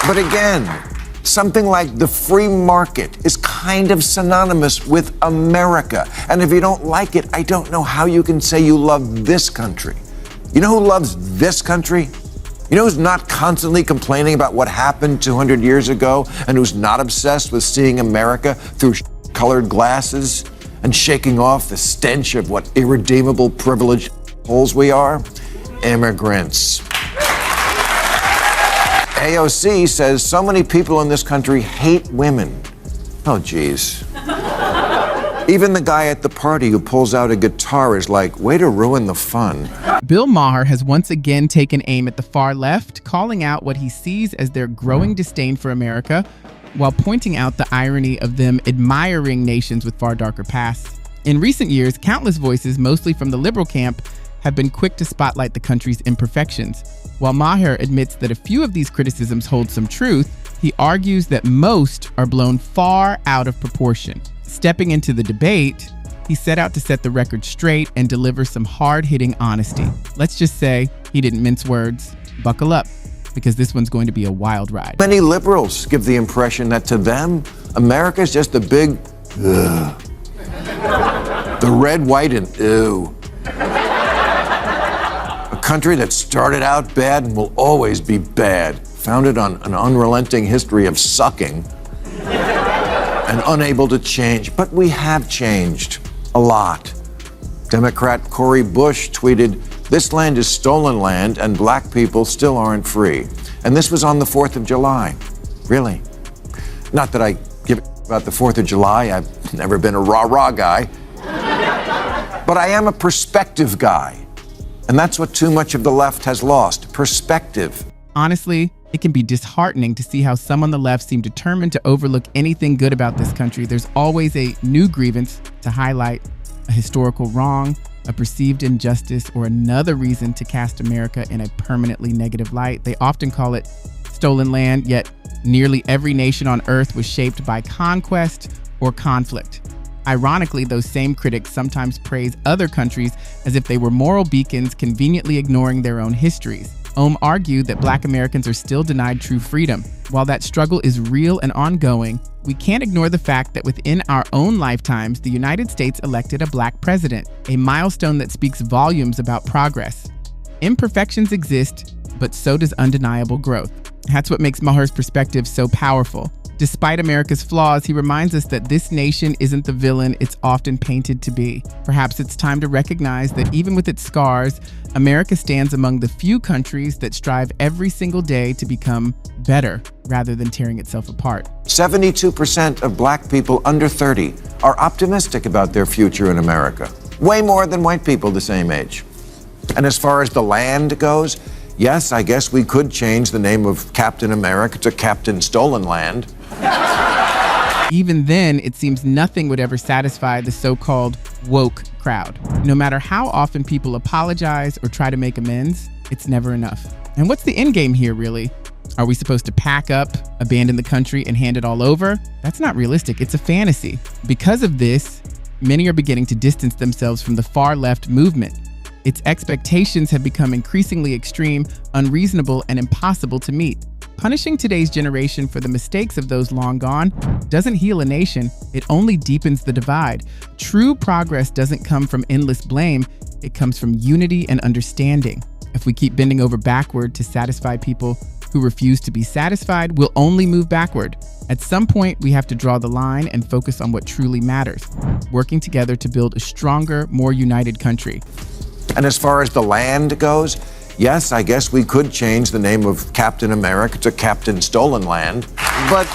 But again, something like the free market is kind of synonymous with America. And if you don't like it, I don't know how you can say you love this country. You know who loves this country? You know who's not constantly complaining about what happened 200 years ago and who's not obsessed with seeing America through colored glasses and shaking off the stench of what irredeemable privileged holes we are? Immigrants. AOC says so many people in this country hate women. Oh, geez. Even the guy at the party who pulls out a guitar is like, way to ruin the fun. Bill Maher has once again taken aim at the far left, calling out what he sees as their growing disdain for America, while pointing out the irony of them admiring nations with far darker pasts. In recent years, countless voices, mostly from the liberal camp, have been quick to spotlight the country's imperfections. While Maher admits that a few of these criticisms hold some truth, he argues that most are blown far out of proportion. Stepping into the debate, he set out to set the record straight and deliver some hard-hitting honesty. Let's just say he didn't mince words. Buckle up, because this one's going to be a wild ride. Many liberals give the impression that to them, America's just a big, ugh. The red, white, and ew. A country that started out bad and will always be bad, founded on an unrelenting history of sucking and unable to change. But we have changed a lot. Democrat Cori Bush tweeted, "This land is stolen land and black people still aren't free." And this was on the 4th of July. Really? Not that I give a about the 4th of July. I've never been a rah-rah guy. But I am a perspective guy. And that's what too much of the left has lost, perspective. Honestly, it can be disheartening to see how some on the left seem determined to overlook anything good about this country. There's always a new grievance to highlight, a historical wrong, a perceived injustice, or another reason to cast America in a permanently negative light. They often call it stolen land, yet nearly every nation on earth was shaped by conquest or conflict. Ironically, those same critics sometimes praise other countries as if they were moral beacons, conveniently ignoring their own histories. Ohm argued that Black Americans are still denied true freedom. While that struggle is real and ongoing, we can't ignore the fact that within our own lifetimes, the United States elected a Black president, a milestone that speaks volumes about progress. Imperfections exist, but so does undeniable growth. That's what makes Maher's perspective so powerful. Despite America's flaws, he reminds us that this nation isn't the villain it's often painted to be. Perhaps it's time to recognize that even with its scars, America stands among the few countries that strive every single day to become better rather than tearing itself apart. 72% of black people under 30 are optimistic about their future in America. Way more than white people the same age. And as far as the land goes, yes, I guess we could change the name of Captain America to Captain Stolen Land. Even then, it seems nothing would ever satisfy the so-called woke crowd. No matter how often people apologize or try to make amends, it's never enough. And what's the end game here, really? Are we supposed to pack up, abandon the country, and hand it all over? That's not realistic. It's a fantasy. Because of this, many are beginning to distance themselves from the far-left movement. Its expectations have become increasingly extreme, unreasonable, and impossible to meet. Punishing today's generation for the mistakes of those long gone doesn't heal a nation, it only deepens the divide. True progress doesn't come from endless blame, it comes from unity and understanding. If we keep bending over backward to satisfy people who refuse to be satisfied, we'll only move backward. At some point, we have to draw the line and focus on what truly matters, working together to build a stronger, more united country. And as far as the land goes, yes, I guess we could change the name of Captain America to Captain Stolen Land. But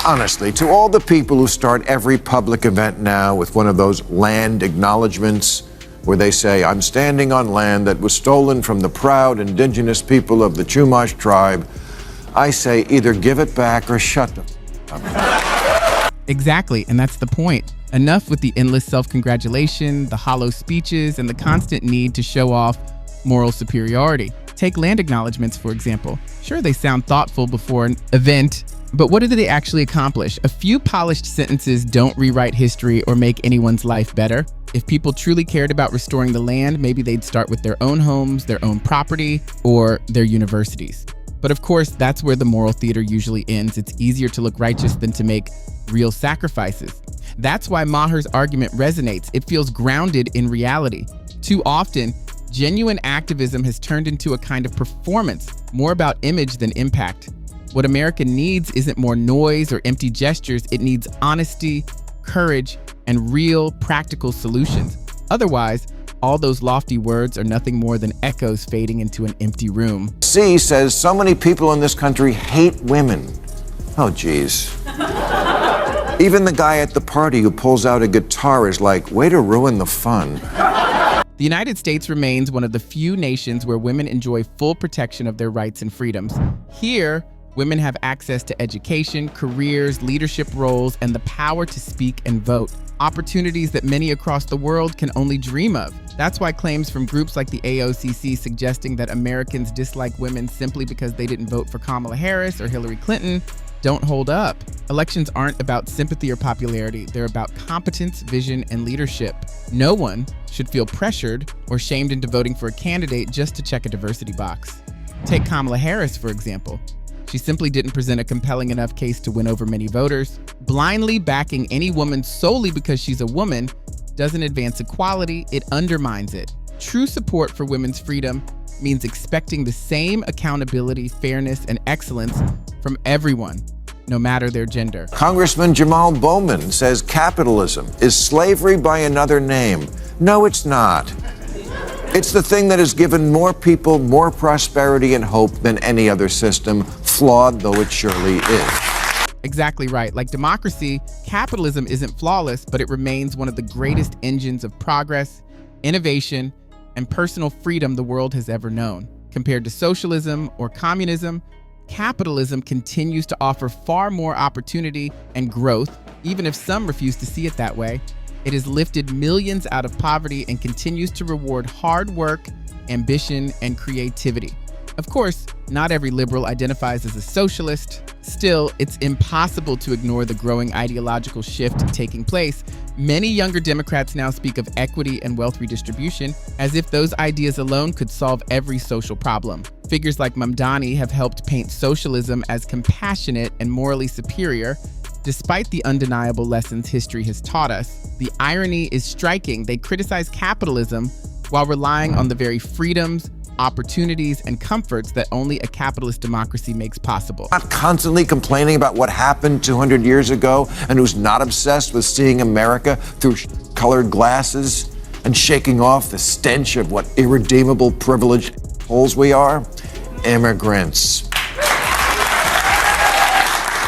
honestly, to all the people who start every public event now with one of those land acknowledgements where they say, "I'm standing on land that was stolen from the proud indigenous people of the Chumash tribe," I say either give it back or shut them up. Exactly, and that's the point. Enough with the endless self-congratulation, the hollow speeches, and the constant need to show off moral superiority. Take land acknowledgements, for example. Sure, they sound thoughtful before an event, but what do they actually accomplish? A few polished sentences don't rewrite history or make anyone's life better. If people truly cared about restoring the land, maybe they'd start with their own homes, their own property, or their universities. But of course, that's where the moral theater usually ends. It's easier to look righteous than to make real sacrifices. That's why Maher's argument resonates. It feels grounded in reality. Too often, genuine activism has turned into a kind of performance, more about image than impact. What America needs isn't more noise or empty gestures. It needs honesty, courage, and real, practical solutions. Otherwise, all those lofty words are nothing more than echoes fading into an empty room. C says so many people in this country hate women. Oh, geez. Even the guy at the party who pulls out a guitar is like, way to ruin the fun. The United States remains one of the few nations where women enjoy full protection of their rights and freedoms. Here, women have access to education, careers, leadership roles, and the power to speak and vote. Opportunities that many across the world can only dream of. That's why claims from groups like the AOCC suggesting that Americans dislike women simply because they didn't vote for Kamala Harris or Hillary Clinton don't hold up. Elections aren't about sympathy or popularity. They're about competence, vision, and leadership. No one should feel pressured or shamed into voting for a candidate just to check a diversity box. Take Kamala Harris, for example. She simply didn't present a compelling enough case to win over many voters. Blindly backing any woman solely because she's a woman doesn't advance equality, it undermines it. True support for women's freedom means expecting the same accountability, fairness, and excellence from everyone, no matter their gender. Congressman Jamal Bowman says capitalism is slavery by another name. No, it's not. It's the thing that has given more people more prosperity and hope than any other system, flawed though it surely is. Exactly right. Like democracy, capitalism isn't flawless, but it remains one of the greatest engines of progress, innovation, and personal freedom the world has ever known. Compared to socialism or communism, capitalism continues to offer far more opportunity and growth, even if some refuse to see it that way. It has lifted millions out of poverty and continues to reward hard work, ambition, and creativity. Of course, not every liberal identifies as a socialist. Still, it's impossible to ignore the growing ideological shift taking place. Many younger Democrats now speak of equity and wealth redistribution as if those ideas alone could solve every social problem. Figures like Mamdani have helped paint socialism as compassionate and morally superior. Despite the undeniable lessons history has taught us, the irony is striking. They criticize capitalism while relying on the very freedoms, opportunities, and comforts that only a capitalist democracy makes possible. Not constantly complaining about what happened 200 years ago and who's not obsessed with seeing America through colored glasses and shaking off the stench of what irredeemable privileged holes we are? Immigrants.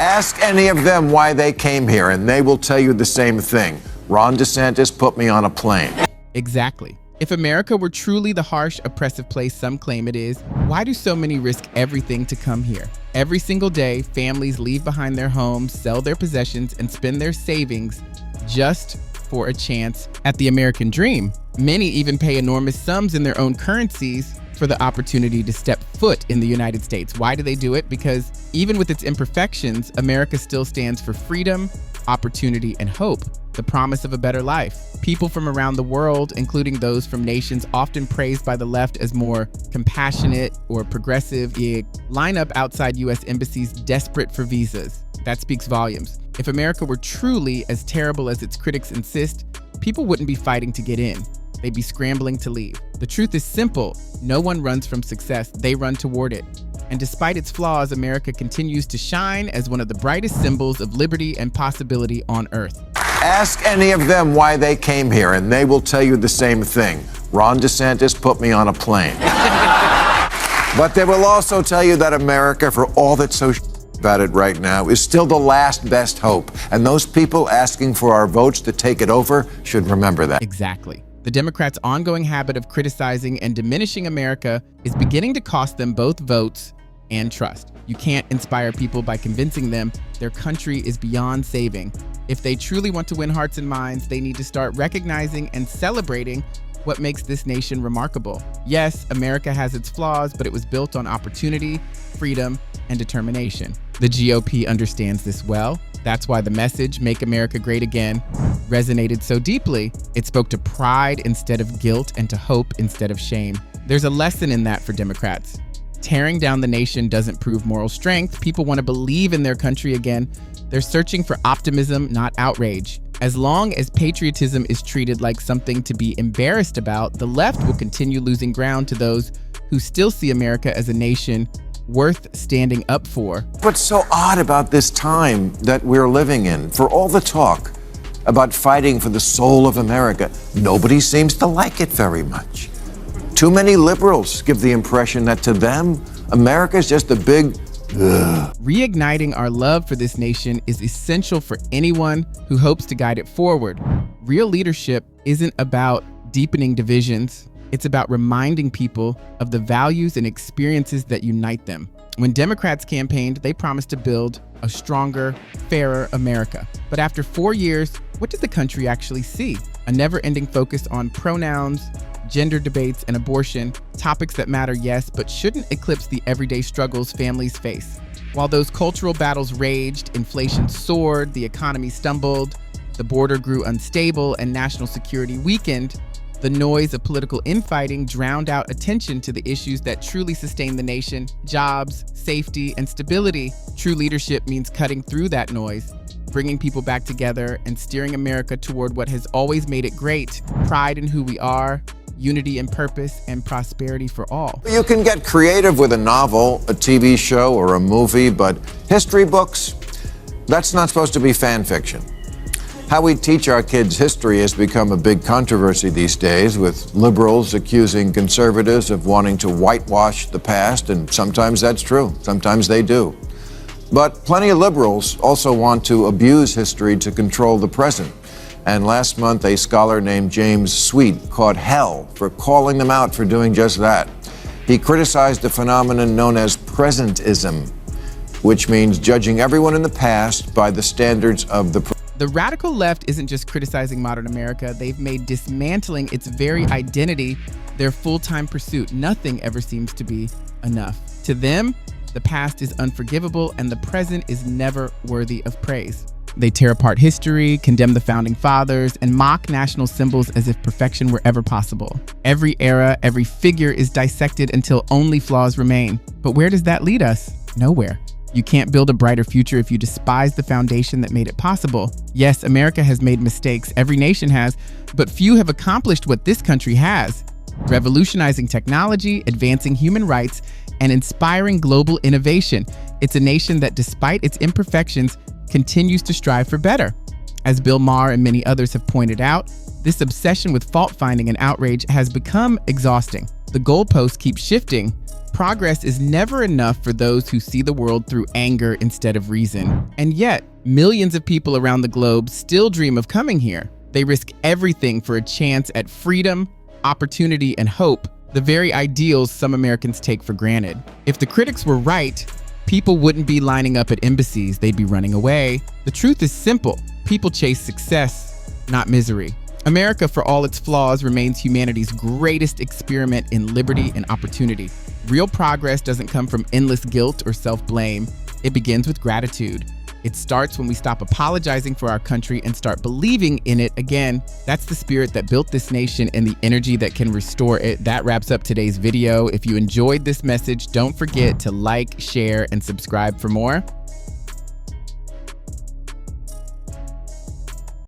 Ask any of them why they came here and they will tell you the same thing. Ron DeSantis put me on a plane. Exactly. If America were truly the harsh, oppressive place some claim it is, why do so many risk everything to come here? Every single day, families leave behind their homes, sell their possessions, and spend their savings just for a chance at the American dream. Many even pay enormous sums in their own currencies for the opportunity to step foot in the United States. Why do they do it? Because even with its imperfections, America still stands for freedom, opportunity, and hope, the promise of a better life. People from around the world, including those from nations often praised by the left as more compassionate or progressive, line up outside U.S. embassies desperate for visas. That speaks volumes. If America were truly as terrible as its critics insist, people wouldn't be fighting to get in. They'd be scrambling to leave. The truth is simple. No one runs from success. They run toward it. And despite its flaws, America continues to shine as one of the brightest symbols of liberty and possibility on earth. Ask any of them why they came here and they will tell you the same thing. Ron DeSantis put me on a plane. But they will also tell you that America, for all that's so about it right now, is still the last best hope. And those people asking for our votes to take it over should remember that. Exactly. The Democrats' ongoing habit of criticizing and diminishing America is beginning to cost them both votes and trust. You can't inspire people by convincing them their country is beyond saving. If they truly want to win hearts and minds, they need to start recognizing and celebrating what makes this nation remarkable. Yes, America has its flaws, but it was built on opportunity, freedom, and determination. The GOP understands this well. That's why the message, "Make America Great Again," resonated so deeply. It spoke to pride instead of guilt and to hope instead of shame. There's a lesson in that for Democrats. Tearing down the nation doesn't prove moral strength. People want to believe in their country again. They're searching for optimism, not outrage. As long as patriotism is treated like something to be embarrassed about, the left will continue losing ground to those who still see America as a nation worth standing up for. What's so odd about this time that we're living in, for all the talk about fighting for the soul of America, nobody seems to like it very much. Too many liberals give the impression that to them, America is just a big ugh. Reigniting our love for this nation is essential for anyone who hopes to guide it forward. Real leadership isn't about deepening divisions. It's about reminding people of the values and experiences that unite them. When Democrats campaigned, they promised to build a stronger, fairer America. But after 4 years, what did the country actually see? A never-ending focus on pronouns, gender debates, and abortion, topics that matter, yes, but shouldn't eclipse the everyday struggles families face. While those cultural battles raged, inflation soared, the economy stumbled, the border grew unstable, and national security weakened, the noise of political infighting drowned out attention to the issues that truly sustain the nation: jobs, safety, and stability. True leadership means cutting through that noise, bringing people back together, and steering America toward what has always made it great: pride in who we are, unity and purpose, and prosperity for all. You can get creative with a novel, a TV show, or a movie, but history books, that's not supposed to be fan fiction. How we teach our kids history has become a big controversy these days, with liberals accusing conservatives of wanting to whitewash the past, and sometimes that's true. Sometimes they do. But plenty of liberals also want to abuse history to control the present. And last month, a scholar named James Sweet caught hell for calling them out for doing just that. He criticized the phenomenon known as presentism, which means judging everyone in the past by the standards of the present. The radical left isn't just criticizing modern America, they've made dismantling its very identity their full-time pursuit. Nothing ever seems to be enough. To them, the past is unforgivable and the present is never worthy of praise. They tear apart history, condemn the founding fathers, and mock national symbols as if perfection were ever possible. Every era, every figure is dissected until only flaws remain. But where does that lead us? Nowhere. You can't build a brighter future if you despise the foundation that made it possible. Yes, America has made mistakes, every nation has, but few have accomplished what this country has: revolutionizing technology, advancing human rights, and inspiring global innovation. It's a nation that, despite its imperfections, continues to strive for better. As Bill Maher and many others have pointed out, this obsession with fault-finding and outrage has become exhausting. The goalposts keep shifting. Progress is never enough for those who see the world through anger instead of reason. And yet, millions of people around the globe still dream of coming here. They risk everything for a chance at freedom, opportunity, and hope, the very ideals some Americans take for granted. If the critics were right, people wouldn't be lining up at embassies, they'd be running away. The truth is simple: people chase success, not misery. America, for all its flaws, remains humanity's greatest experiment in liberty and opportunity. Real progress doesn't come from endless guilt or self-blame. It begins with gratitude. It starts when we stop apologizing for our country and start believing in it again. That's the spirit that built this nation and the energy that can restore it. That wraps up today's video. If you enjoyed this message, don't forget to like, share, and subscribe for more.